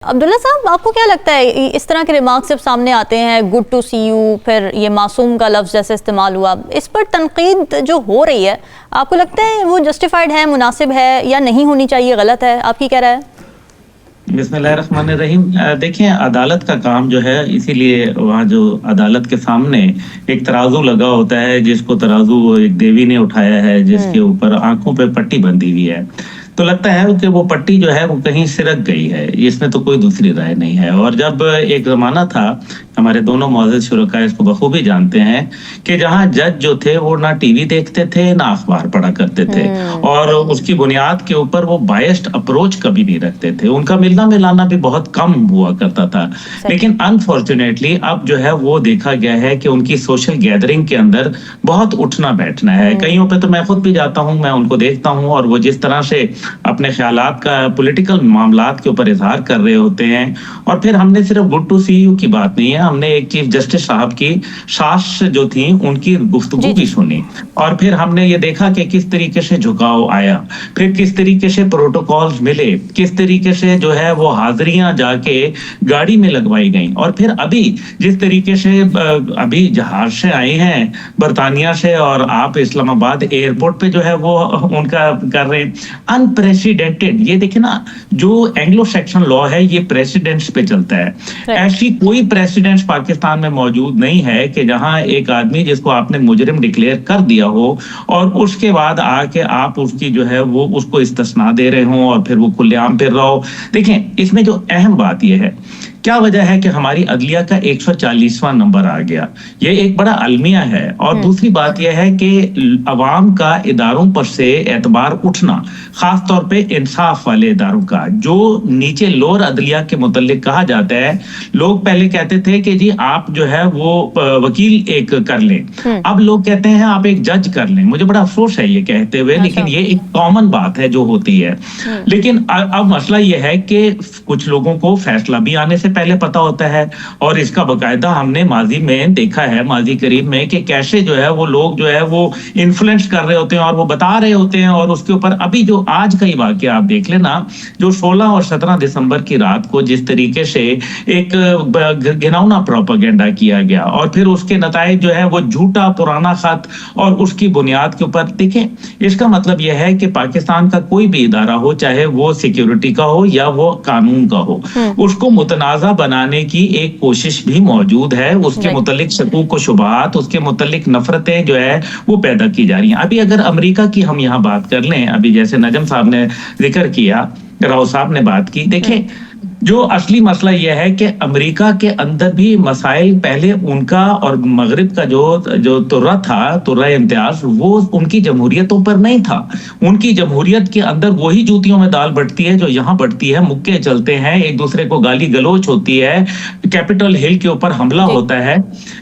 अब्दुल्ला साहब, आपको क्या लगता है इस तरह के रिमार्क जब सामने आते हैं, गुड टू सी यू, फिर ये मासूम का लफ्ज़ जैसे इस्तेमाल हुआ, इस पर तनकीद जो हो रही है, आपको लगता है वो जस्टिफाइड है, मुनासिब है या नहीं होनी चाहिए, गलत है? आपकी क्या राय है? बिस्मिल्लाहिर्रहमानिर्रहीम। देखिए, अदालत का काम जो है, इसीलिए वहाँ जो अदालत के सामने एक तराजू लगा होता है, जिसको तराजू एक देवी ने उठाया है, जिसके ऊपर आंखों पे पट्टी बंधी हुई है। तो लगता है कि वो पट्टी जो है वो कहीं सिरक गई है, इसमें तो कोई दूसरी राय नहीं है। और जब एक जमाना था, हमारे दोनों मौजूद शुरका इसको बखूबी जानते हैं कि जहाँ जज जो थे वो ना टीवी देखते थे ना अखबार पढ़ा करते थे, और उसकी बुनियाद के ऊपर वो बायस्ड अप्रोच कभी नहीं रखते थे। उनका मिलना मिलाना भी बहुत कम हुआ करता था। लेकिन अनफॉर्चुनेटली अब जो है वो देखा गया है कि उनकी सोशल गैदरिंग के अंदर बहुत उठना बैठना है। कईयों पे तो मैं खुद भी जाता हूँ, मैं उनको देखता हूँ, और वो जिस तरह से अपने ख्यालात का पॉलिटिकल मामलात के ऊपर इजहार कर रहे होते हैं। और फिर हमने सिर्फ गुड टू सी यू की बात नहीं है, हमने एक चीफ जस्टिस साहब की सास जो थी उनकी गुफ्तगू भी सुनी, और फिर हमने ये देखा कि किस तरीके से झुकाव आया, फिर किस तरीके से प्रोटोकॉल्स मिले, किस तरीके से जो है वो हाजिरियां जाके गाड़ी में लगवाई गई, और फिर अभी जिस तरीके से अभी जहाज से आए हैं बरतानिया से, और आप इस्लामाबाद एयरपोर्ट पे जो है वो उनका कर रहे हैं अनप्रेसिडेंटेड। ये देखिए ना, जो एंग्लो सेक्शन लॉ है ये प्रेसिडेंट्स पे चलता है। ऐसी कोई प्रेसिडेंट्स पाकिस्तान में मौजूद नहीं है कि जहां एक आदमी जिसको आपने मुजरिम डिक्लेयर कर दिया हो और उसके बाद आके आप उसकी जो है वो उसको इस्तिस्ना दे रहे हो और फिर वो खुलेआम फिर रहा हो। देखें, इसमें जो अहम बात यह है, क्या वजह है कि हमारी अदलिया का 140वां नंबर आ गया। ये एक बड़ा अलमिया है। और दूसरी बात यह है कि अवाम का इदारों पर से एतबार उठना, खास तौर पे इंसाफ वाले इदारों का, जो नीचे लोअर अदलिया के मुतल्लिक कहा जाता है। लोग पहले कहते थे कि जी आप जो है वो वकील एक कर लें, अब लोग कहते हैं आप एक जज कर लें। मुझे बड़ा अफसोस है ये कहते हुए, लेकिन ये एक कॉमन बात है जो होती है। लेकिन अब मसला ये है कि कुछ लोगों को फैसला भी आने से पहले पता होता है, और इसका बकायदा हमने माजी में देखा है, माजी करीब में, कि कैसे जो है वो लोग जो है वो इन्फ्लुएंस कर रहे होते हैं और वो बता रहे होते हैं। और उसके ऊपर अभी जो आज का ही वाकया आप देख लेना, जो 16 और 17 दिसंबर की रात को जिस तरीके से एक घिनौना प्रोपेगेंडा किया गया, और फिर उसके नताइज जो है वो झूठा पुराना खत, और उसकी बुनियाद के ऊपर देखें, इसका मतलब यह है कि पाकिस्तान का कोई भी इदारा हो, चाहे वो सिक्योरिटी का हो या वो कानून का हो, उसको मुतनाज़ बनाने की एक कोशिश भी मौजूद है। उसके मुतल्लिक शकूक व शुबहात, उसके मुतल्लिक नफरतें जो है वो पैदा की जा रही हैं। अभी अगर अमेरिका की हम यहाँ बात कर लें, अभी जैसे नजम साहब ने जिक्र किया, राव साहब ने बात की, देखें जो असली मसला यह है कि अमेरिका के अंदर भी मसाइल पहले उनका और मगरिब का जो तुर्रा था, तुर्रा इम्तियाज, वो उनकी जमहूरियतों पर नहीं था। उनकी जमहूरियत के अंदर वही जूतियों में दाल बढ़ती है जो यहाँ बढ़ती है। मुक्के चलते हैं, एक दूसरे को गाली गलोच होती है, कैपिटल हिल के ऊपर हमला होता है।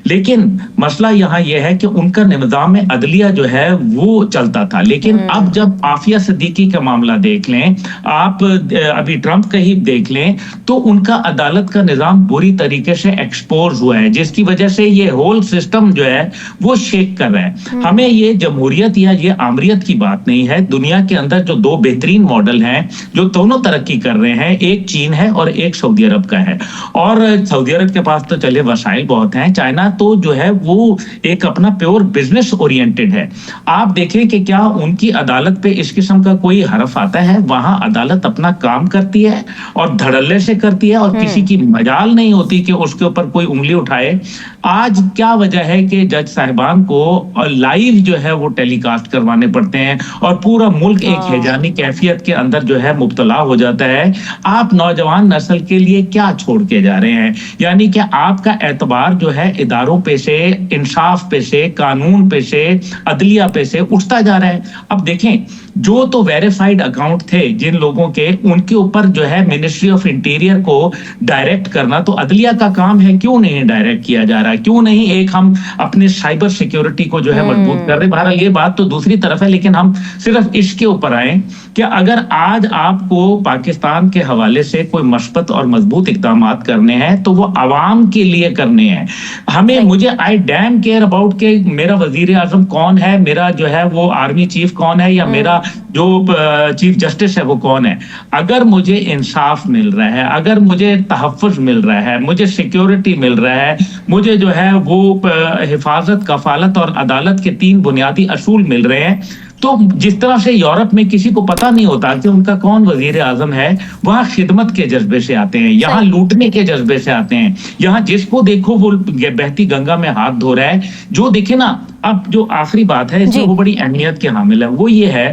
लेकिन मसला यहाँ यह है कि उनका निज़ाम अदलिया जो है वो चलता था। लेकिन अब जब आफिया सिद्दीकी का मामला देख लें, आप अभी ट्रंप का ही देख लें, तो उनका अदालत का निजाम बुरी तरीके से एक्सपोज हुआ है, जिसकी वजह से ये होल सिस्टम जो है वो शेक कर रहा है। हमें ये जमहूरियत या ये आमरियत की बात नहीं है। दुनिया के अंदर जो दो बेहतरीन मॉडल हैं जो दोनों तरक्की कर रहे हैं, एक चीन है और एक सऊदी अरब का है। और सऊदी अरब के पास तो चले वसाइल बहुत हैं, चाइना तो जो है वो एक अपना प्योर बिजनेस ओरिएंटेड है। आप देखें कि क्या उनकी अदालत पे इस किस्म का कोई हरफ आता है? वहां अदालत अपना काम करती है और धड़ल्ले से करती है, और किसी की मजाल नहीं होती कि उसके ऊपर कोई उंगली उठाए। आज क्या वजह है कि जज साहिबान को लाइव जो है वो टेलीकास्ट करवाने पड़ते हैं, और पूरा मुल्क एक हैजानी कैफियत के अंदर जो है मुब्तला हो जाता है। आप नौजवान नस्ल के लिए क्या छोड़ के जा रहे हैं? यानी कि आपका एतबार जो है इदारों पे से, इंसाफ पे से, कानून पे से, अदलिया पे से उठता जा रहा है। अब देखें, जो तो वेरीफाइड अकाउंट थे जिन लोगों के, उनके ऊपर जो है मिनिस्ट्री ऑफ इंटीरियर को डायरेक्ट करना तो अदलिया का काम है, क्यों नहीं डायरेक्ट किया जा रहा है? क्यों नहीं एक हम अपने साइबर सिक्योरिटी को जो है मजबूत कर रहे हैं? बहरहाल ये बात तो दूसरी तरफ है, लेकिन हम सिर्फ इसके ऊपर आए कि अगर आज आपको पाकिस्तान के हवाले से कोई मशबत और मजबूत इक़दाम करने हैं तो वो आवाम के लिए करने हैं। हमें मुझे आई डैम केयर अबाउट के मेरा वजीर आजम कौन है, मेरा जो है वो आर्मी चीफ कौन है, या मेरा जो चीफ जस्टिस है वो कौन है। अगर मुझे इंसाफ मिल रहा है, अगर मुझे तहफ़्फ़ुज़ मिल रहा है, मुझे सिक्योरिटी मिल रहा है, मुझे जो है वो हिफाजत, कफालत और अदालत के 3 बुनियादी असूल मिल रहे हैं, तो जिस तरह से यूरोप में किसी को पता नहीं होता कि उनका कौन वजीर आजम है, वहां खिदमत के जज्बे से आते हैं, यहाँ लूटने के जज्बे से आते हैं, यहाँ जिसको देखो वो बहती गंगा में हाथ धो रहा है। जो देखे ना, अब जो आखिरी बात है इसमें वो बड़ी अहमियत की हामिल है, वो ये है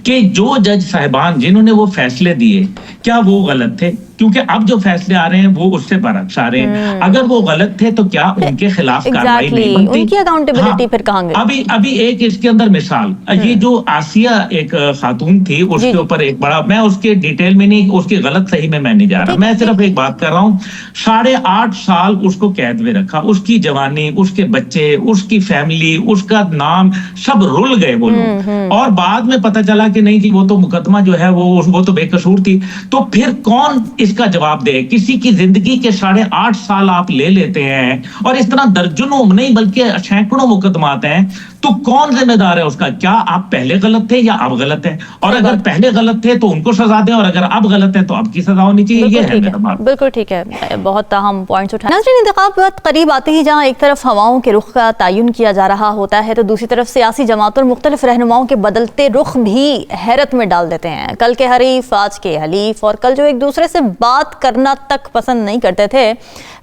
कि जो जज साहिबान जिन्होंने वो फैसले दिए, क्या वो गलत थे? क्योंकि अब जो फैसले आ रहे हैं वो उससे बरअक्स आ रहे हैं। अगर वो गलत थे तो क्या उनके खिलाफ कार्रवाई नहीं बनती? उनकी अकाउंटेबिलिटी फिर कहां गई? अभी एक इसके अंदर मिसाल, ये जो आसिया एक खातून थी, उसके ऊपर एक बड़ा, मैं उसके डिटेल में नहीं, उसकी गलत सही में मैं नहीं जा रहा, मैं सिर्फ एक बात कर रहा हूँ, 8.5 साल उसको कैद में रखा, उसकी जवानी, उसके बच्चे, उसकी फैमिली, उसका नाम सब रुल गए वो लोग, और बाद में पता चला कि नहीं जी वो तो मुकदमा जो है वो तो बेकसूर थी। तो फिर कौन इसका जवाब दे? किसी की जिंदगी के 8.5 साल आप ले लेते हैं, और इस तरह दर्जनों नहीं बल्कि सैकड़ों मुकदमात हैं, तो कौन जिम्मेदार है उसका? क्या आप पहले गलत थे या अब गलत है? और अगर पहले गलत थे तो उनको सजा दें, और अगर अब गलत है तो अब की सजा होनी चाहिए। ये है मेरा बात। बिल्कुल ठीक है, बहुत अहम पॉइंट्स उठाए। नाज़रीन, इंतखाब वक्त करीब आते ही जहाँ एक तरफ हवाओं के रुख का तयन किया जा रहा होता है, तो दूसरी तरफ सियासी जमातों और मुख्तलिफ रहनुमाओं के बदलते रुख भी हैरत में डाल देते हैं। कल के हरीफ आज के हलीफ, और कल जो एक दूसरे से बात करना तक पसंद नहीं करते थे,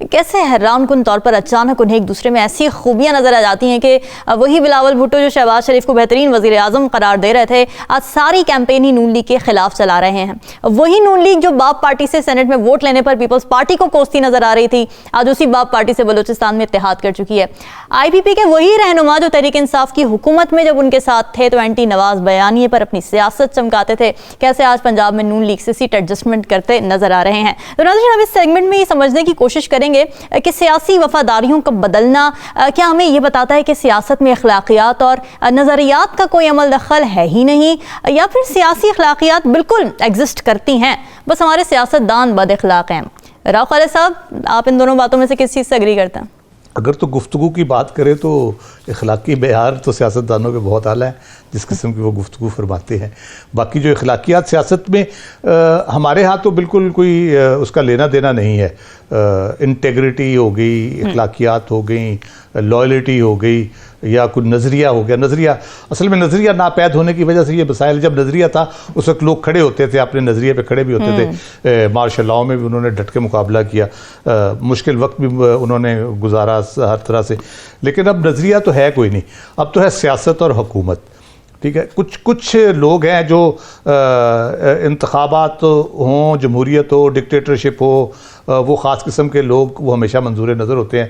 कैसे हैरानकुन तौर पर अचानक उन्हें एक दूसरे में ऐसी खूबियां नजर आ जाती हैं कि वही बिलावल भुट्टो जो शहबाज शरीफ को बेहतरीन वजीर आजम करार दे रहे थे, आज सारी कैंपेन ही नून लीग के खिलाफ चला रहे हैं। वही नून लीग जो बाप पार्टी से सेनेट में वोट लेने पर पीपल्स पार्टी को कोसती नजर आ रही थी, आज उसी बाप पार्टी से बलूचिस्तान में इत्तेहाद कर चुकी है। IPP के वही रहनुमा जो तहरीक इंसाफ की हुकूमत में जब उनके साथ थे तो एंटी नवाज बयानिए पर अपनी सियासत चमकाते थे, कैसे आज पंजाब में नून लीग से सीट एडजस्टमेंट करते नजर आ रहे हैं। तो नाज़रीन, हम इस सेगमेंट में ये समझने की कोशिश करेंगे कि सियासी वफादारियों का बदलना क्या हमें ये बताता है कि सियासत में अखलाकियात और नज़रियात का कोई अमल दखल है ही नहीं, या फिर सियासी अखलाकियात बिल्कुल एग्जिस्ट करती हैं, बस हमारे सियासतदान बद अखलाक हैं। राव खालिद साहब, आप इन दोनों बातों में से किस चीज़ से एग्री करते हैं? अगर तो गुफ्तगू की बात करें तो अखलाकी बेहार तो सियासतदानों के बहुत आला है, जिस किस्म की वो गुफ्तगू फरमाते हैं। बाकी जो अखलाकियात सियासत में हमारे यहाँ तो बिल्कुल कोई उसका लेना देना नहीं है। इंटेग्रिटी हो गई, अखलाकियात हो गई, लॉयल्टी हो गई, या कोई नज़रिया हो गया। नज़रिया असल में नज़रिया नापैद होने की वजह से ये मसाइल, जब नज़रिया था उस वक्त लोग खड़े होते थे, अपने नज़रिए पे खड़े भी होते थे। मार्शल लॉ में भी उन्होंने डट के मुकाबला किया, मुश्किल वक्त भी उन्होंने गुजारा हर तरह से। लेकिन अब नज़रिया तो है कोई नहीं, अब तो है सियासत और हुकूमत। ठीक है, कुछ लोग हैं जो इंतखाबात हों, जमहूरियत हो, डिक्टेटरशिप हो, वो ख़ास किस्म के लोग वो हमेशा मंजूर नज़र होते हैं।